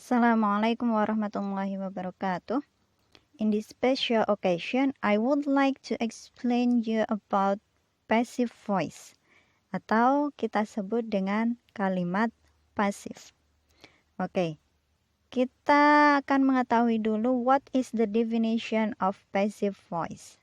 Assalamualaikum warahmatullahi wabarakatuh. In this special occasion, I would like to explain you about passive voice atau kita sebut dengan kalimat pasif. Oke, kita akan mengetahui dulu what is the definition of passive voice.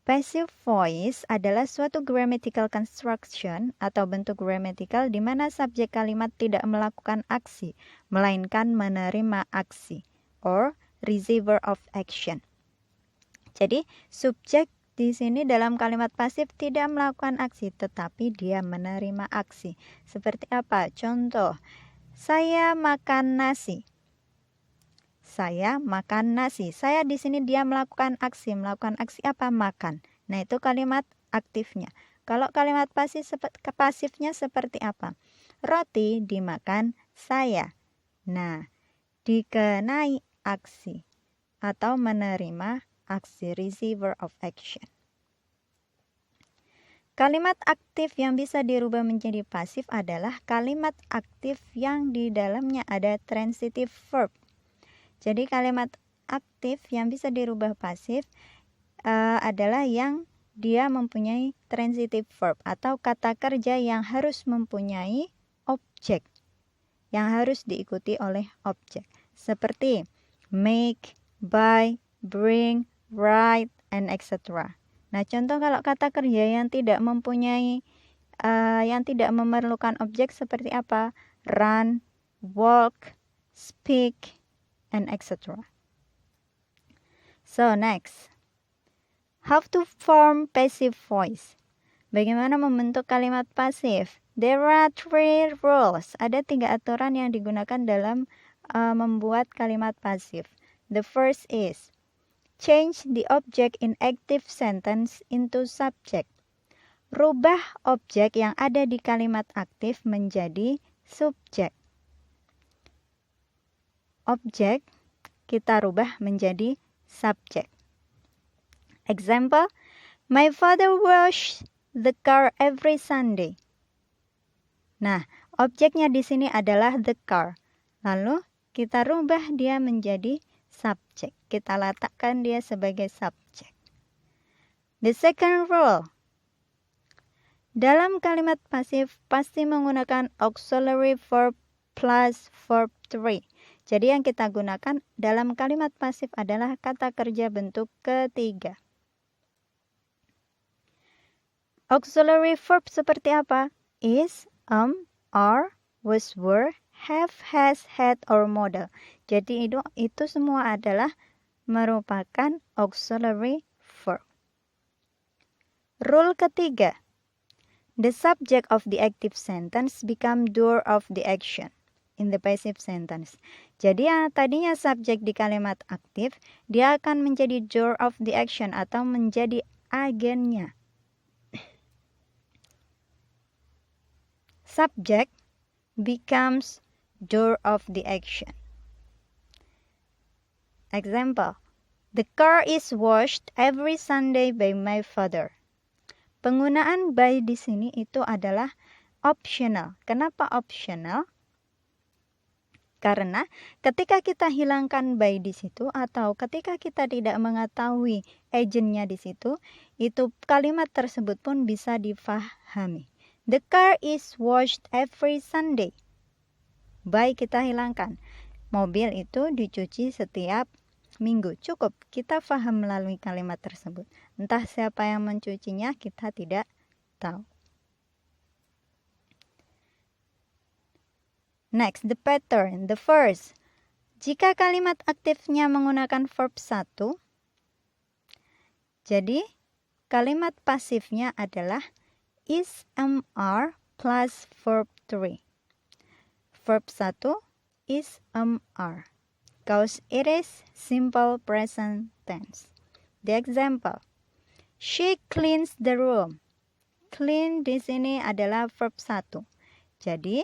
Passive voice adalah suatu grammatical construction atau bentuk grammatical di mana subjek kalimat tidak melakukan aksi, melainkan menerima aksi, or receiver of action. Jadi, subjek di sini dalam kalimat pasif tidak melakukan aksi, tetapi dia menerima aksi. Seperti apa? Contoh, saya makan nasi. Saya makan nasi. Saya di sini dia melakukan aksi. Melakukan aksi apa? Makan. Nah, itu kalimat aktifnya. Kalau kalimat pasifnya seperti apa? Roti dimakan saya. Nah, dikenai aksi atau menerima aksi, receiver of action. Kalimat aktif yang bisa dirubah menjadi pasif adalah kalimat aktif yang di dalamnya ada transitive verb. Jadi kalimat aktif yang bisa dirubah pasif adalah yang dia mempunyai transitive verb atau kata kerja yang harus mempunyai objek, yang harus diikuti oleh objek. Seperti make, buy, bring, write, and etc. Nah, contoh kalau kata kerja yang tidak mempunyai, yang tidak memerlukan objek seperti apa? Run, walk, speak, and etc. So next, how to form passive voice. Bagaimana membentuk kalimat pasif? There are 3 rules. Ada 3 aturan yang digunakan dalam membuat kalimat pasif. The first is change the object in active sentence into subject. Rubah objek yang ada di kalimat aktif menjadi subjek. Objek kita rubah menjadi subjek. Example, my father washes the car every Sunday. Nah, objeknya di sini adalah the car. Lalu kita rubah dia menjadi subjek. Kita letakkan dia sebagai subjek. The second rule, dalam kalimat pasif pasti menggunakan auxiliary verb plus verb 3. Jadi yang kita gunakan dalam kalimat pasif adalah kata kerja bentuk ketiga. Auxiliary verb seperti apa? Is, are, was, were, have, has, had, or model. Jadi itu semua adalah merupakan auxiliary verb. Rule ketiga, the subject of the active sentence become doer of the action in the passive sentence. Jadi yang tadinya subjek di kalimat aktif, dia akan menjadi doer of the action atau menjadi agennya. Subject becomes doer of the action. Example, the car is washed every Sunday by my father. Penggunaan by di sini itu adalah optional. Kenapa optional? Karena ketika kita hilangkan by di situ atau ketika kita tidak mengetahui agentnya di situ, itu kalimat tersebut pun bisa difahami. The car is washed every Sunday. By kita hilangkan. Mobil itu dicuci setiap minggu. Cukup kita faham melalui kalimat tersebut. Entah siapa yang mencucinya, kita tidak tahu. Next, the pattern. The first, jika kalimat aktifnya menggunakan verb 1, jadi kalimat pasifnya adalah is, are plus verb 3. Verb 1 is, are. Cause it is simple present tense. The example, she cleans the room. Clean di sini adalah verb 1. Jadi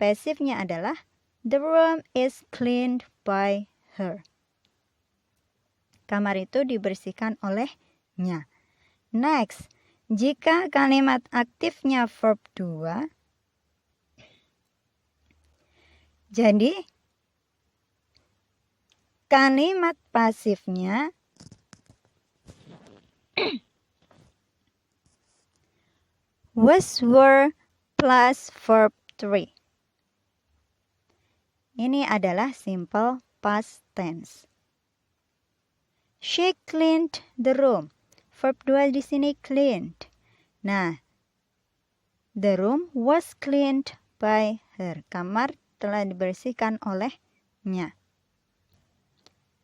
pasifnya adalah the room is cleaned by her. Kamar itu dibersihkan olehnya. Next, jika kalimat aktifnya verb 2, Jadi, kalimat pasifnya was, were, plus verb 3. Ini adalah simple past tense. She cleaned the room. Verb 2 di sini cleaned. Nah, the room was cleaned by her. Kamar telah dibersihkan olehnya.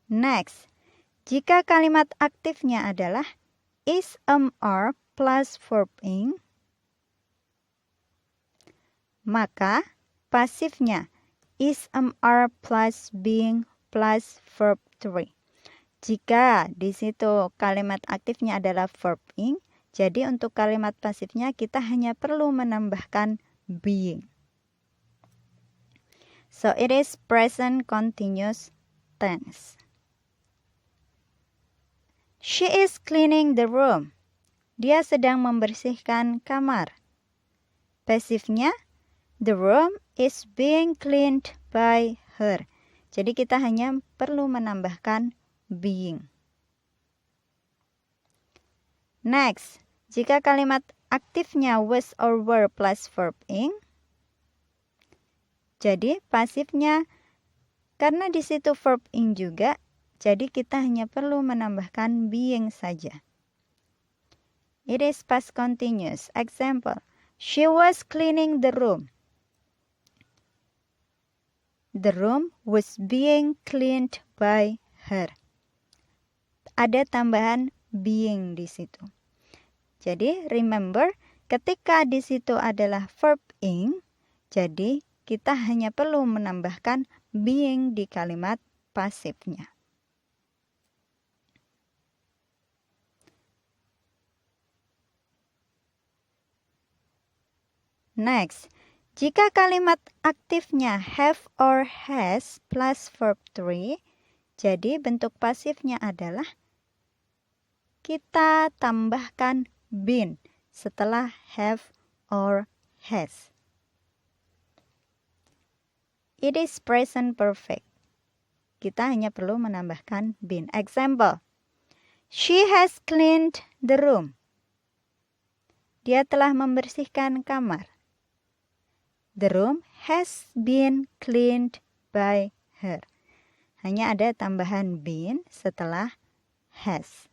Next, jika kalimat aktifnya adalah is, are plus verb ing, maka pasifnya is, are plus being plus verb 3. Jika di situ kalimat aktifnya adalah verb ing, jadi untuk kalimat pasifnya kita hanya perlu menambahkan being. So it is present continuous tense. She is cleaning the room. Dia sedang membersihkan kamar. Pasifnya, the room is being cleaned by her. Jadi kita hanya perlu menambahkan being. Next, jika kalimat aktifnya was or were plus verb ing, jadi pasifnya karena di situ verb ing juga, jadi kita hanya perlu menambahkan being saja. It is past continuous. Example, she was cleaning the room. The room was being cleaned by her. Ada tambahan being di situ. Jadi remember, ketika di situ adalah verb ing, jadi kita hanya perlu menambahkan being di kalimat pasifnya. Next, jika kalimat aktifnya have or has plus verb 3, jadi bentuk pasifnya adalah kita tambahkan been setelah have or has. It is present perfect. Kita hanya perlu menambahkan been. Example, she has cleaned the room. Dia telah membersihkan kamar. The room has been cleaned by her. Hanya ada tambahan been setelah has.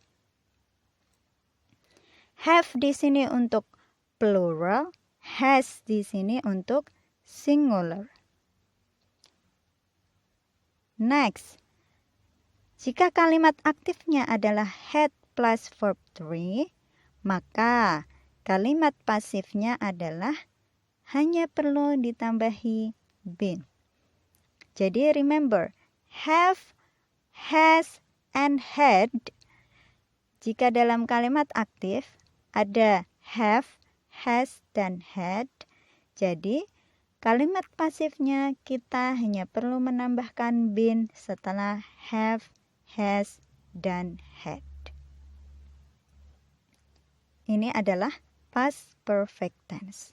Have di sini untuk plural, has di sini untuk singular. Next, jika kalimat aktifnya adalah had plus verb 3, maka kalimat pasifnya adalah hanya perlu ditambahi been. Jadi remember, have, has, and had. Jika dalam kalimat aktif ada have, has, dan had, jadi kalimat pasifnya kita hanya perlu menambahkan been setelah have, has, dan had. Ini adalah past perfect tense.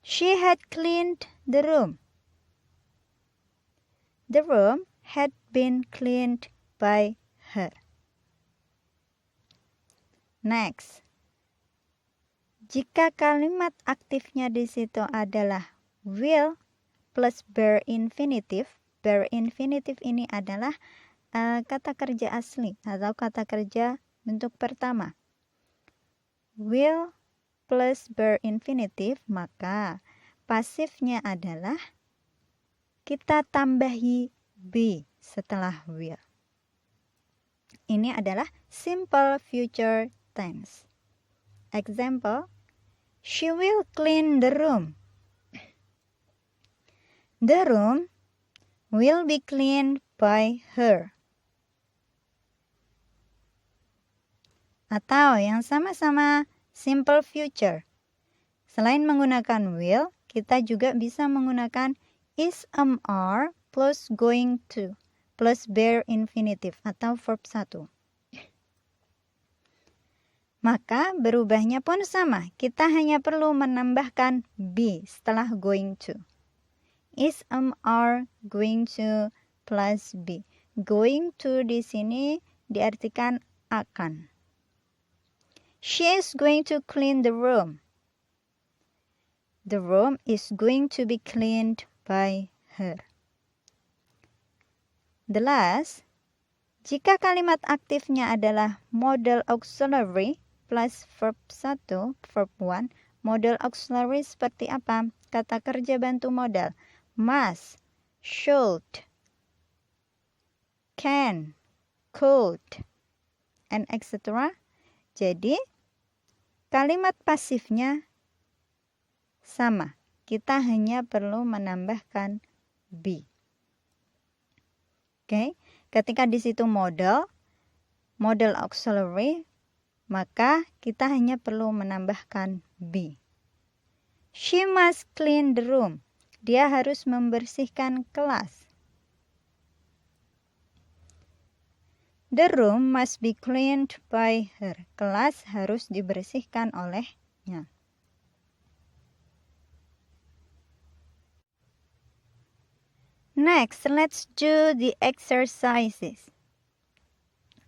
She had cleaned the room. The room had been cleaned by her. Next, jika kalimat aktifnya di situ adalah will plus bare infinitive. Bare infinitive ini adalah kata kerja asli atau kata kerja bentuk pertama. Will plus bare infinitive, maka pasifnya adalah kita tambahi be setelah will. Ini adalah simple future tense. Example, she will clean the room. The room will be cleaned by her. Atau yang sama-sama simple future. Selain menggunakan will, kita juga bisa menggunakan is, are plus going to plus bare infinitive atau verb 1. Maka berubahnya pun sama. Kita hanya perlu menambahkan be setelah going to. Is are going to plus be. Going to di sini diartikan akan. She is going to clean the room. The room is going to be cleaned by her. The last, jika kalimat aktifnya adalah modal auxiliary plus verb 1, verb 1, modal auxiliary seperti apa? Kata kerja bantu modal. Must, should, can, could, and etc. Jadi, kalimat pasifnya sama. Kita hanya perlu menambahkan be. Oke, ketika di situ modal auxiliary, maka kita hanya perlu menambahkan be. She must clean the room. Dia harus membersihkan kelas. The room must be cleaned by her. Kelas harus dibersihkan olehnya. Next, let's do the exercises.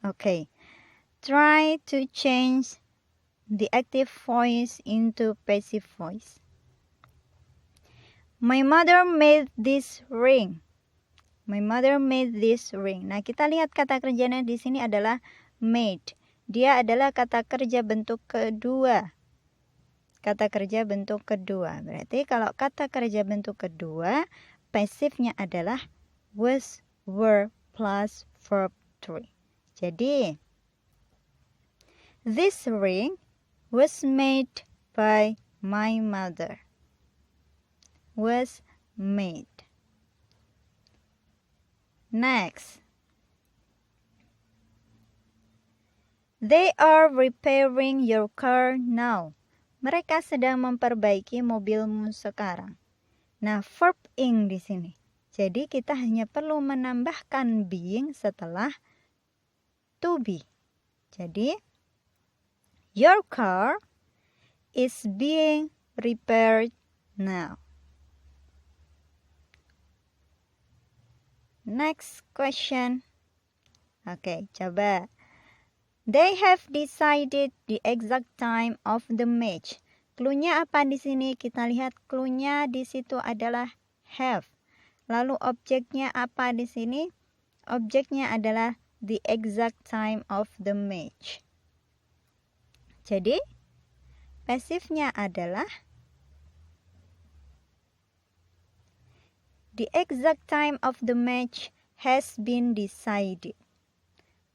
Okay, try to change the active voice into passive voice. My mother made this ring. My mother made this ring. Nah, kita lihat kata kerjanya di sini adalah made. Dia adalah kata kerja bentuk kedua. Kata kerja bentuk kedua. Berarti kalau kata kerja bentuk kedua, pasifnya adalah was, were, plus verb 3. Jadi, this ring was made by my mother. Was made. Next. They are repairing your car now. Mereka sedang memperbaiki mobilmu sekarang. Nah, verb ing di sini. Jadi kita hanya perlu menambahkan being setelah to be. Jadi, your car is being repaired now. Next question. Oke, coba. They have decided the exact time of the match. Cluenya apa di sini? Kita lihat cluenya di situ adalah have. Lalu objeknya apa di sini? Objeknya adalah the exact time of the match. Jadi, pasifnya adalah the exact time of the match has been decided.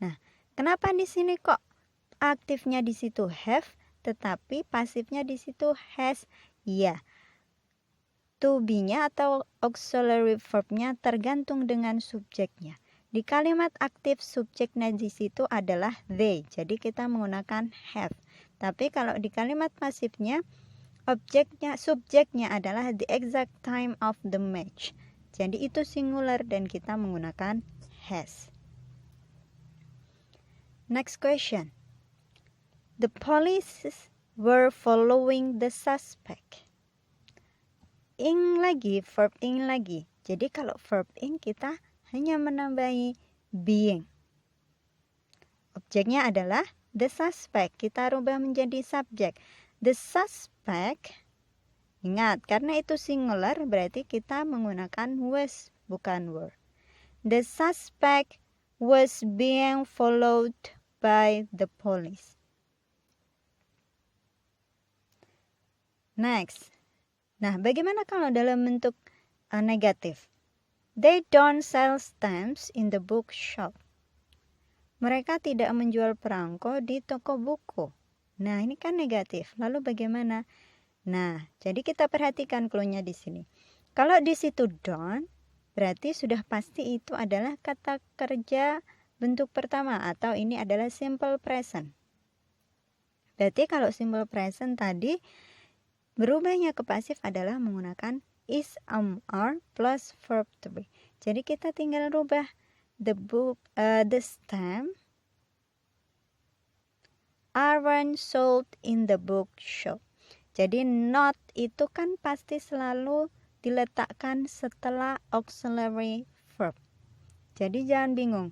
Nah, kenapa di sini kok aktifnya di situ have, tetapi pasifnya di situ has? Ya, to be-nya atau auxiliary verb-nya tergantung dengan subjeknya. Di kalimat aktif subjeknya di situ adalah they, jadi kita menggunakan have. Tapi kalau di kalimat pasifnya, subjeknya adalah the exact time of the match. Jadi itu singular dan kita menggunakan has. Next question. The police were following the suspect. Ing lagi, verb ing lagi. Jadi kalau verb ing kita hanya menambahi being. Objeknya adalah the suspect. Kita rubah menjadi subjek. The suspect, ingat, karena itu singular berarti kita menggunakan was, bukan were. The suspect was being followed by the police. Next. Nah, bagaimana kalau dalam bentuk negatif? They don't sell stamps in the bookshop. Mereka tidak menjual perangko di toko buku. Nah, ini kan negatif. Lalu bagaimana? Nah, jadi kita perhatikan cluenya di sini. Kalau di situ don't, berarti sudah pasti itu adalah kata kerja bentuk pertama atau ini adalah simple present. Berarti kalau simple present tadi berubahnya ke pasif adalah menggunakan is, are plus verb to be. Jadi kita tinggal rubah the stamp aren't sold in the bookshop. Jadi not itu kan pasti selalu diletakkan setelah auxiliary verb. Jadi jangan bingung,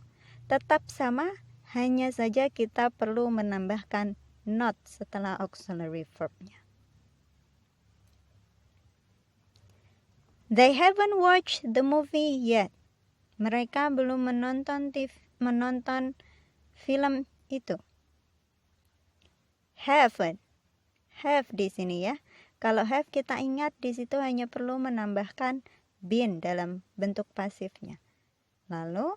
tetap sama, hanya saja kita perlu menambahkan not setelah auxiliary verb-nya. They haven't watched the movie yet. Mereka belum menonton film itu. Haven't. Have di sini ya. Kalau have kita ingat di situ hanya perlu menambahkan been dalam bentuk pasifnya. Lalu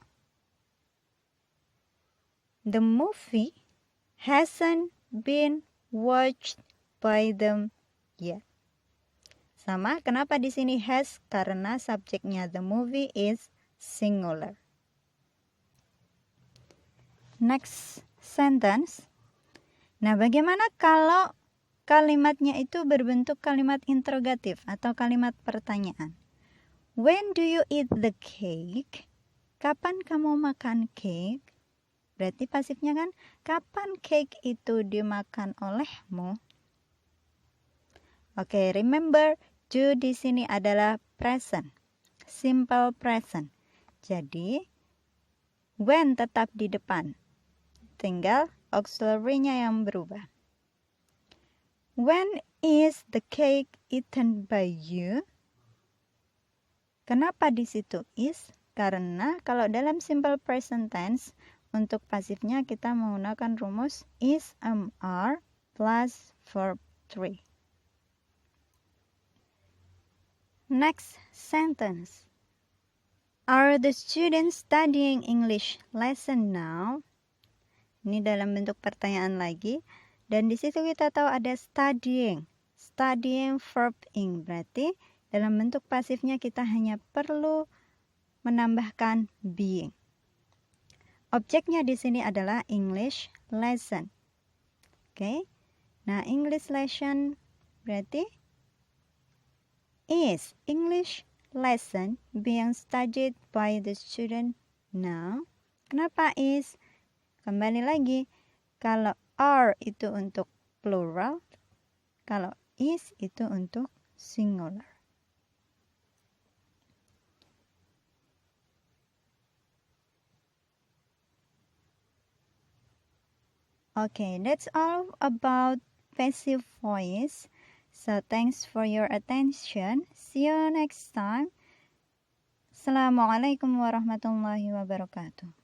the movie hasn't been watched by them yet. Sama, kenapa di sini has? Karena subjeknya the movie is singular. Next sentence. Nah, bagaimana kalau kalimatnya itu berbentuk kalimat interrogatif atau kalimat pertanyaan? When do you eat the cake? Kapan kamu makan cake? Berarti pasifnya kan, kapan cake itu dimakan olehmu? Oke, remember, do di sini adalah present, simple present. Jadi, when tetap di depan, tinggal auxiliary-nya yang berubah. When is the cake eaten by you? Kenapa di situ is? Karena kalau dalam simple present tense, untuk pasifnya kita menggunakan rumus is are plus verb 3. Next sentence. Are the students studying English lesson now? Ini dalam bentuk pertanyaan lagi. Dan di situ kita tahu ada studying. Studying verb ing. Berarti dalam bentuk pasifnya kita hanya perlu menambahkan being. Objeknya di sini adalah English lesson. Oke. Nah, English lesson berarti is English lesson being studied by the student now. Kenapa is? Kembali lagi, kalau are itu untuk plural, kalau is itu untuk singular. Okay, that's all about passive voice. So thanks for your attention. See you next time. Assalamualaikum warahmatullahi wabarakatuh.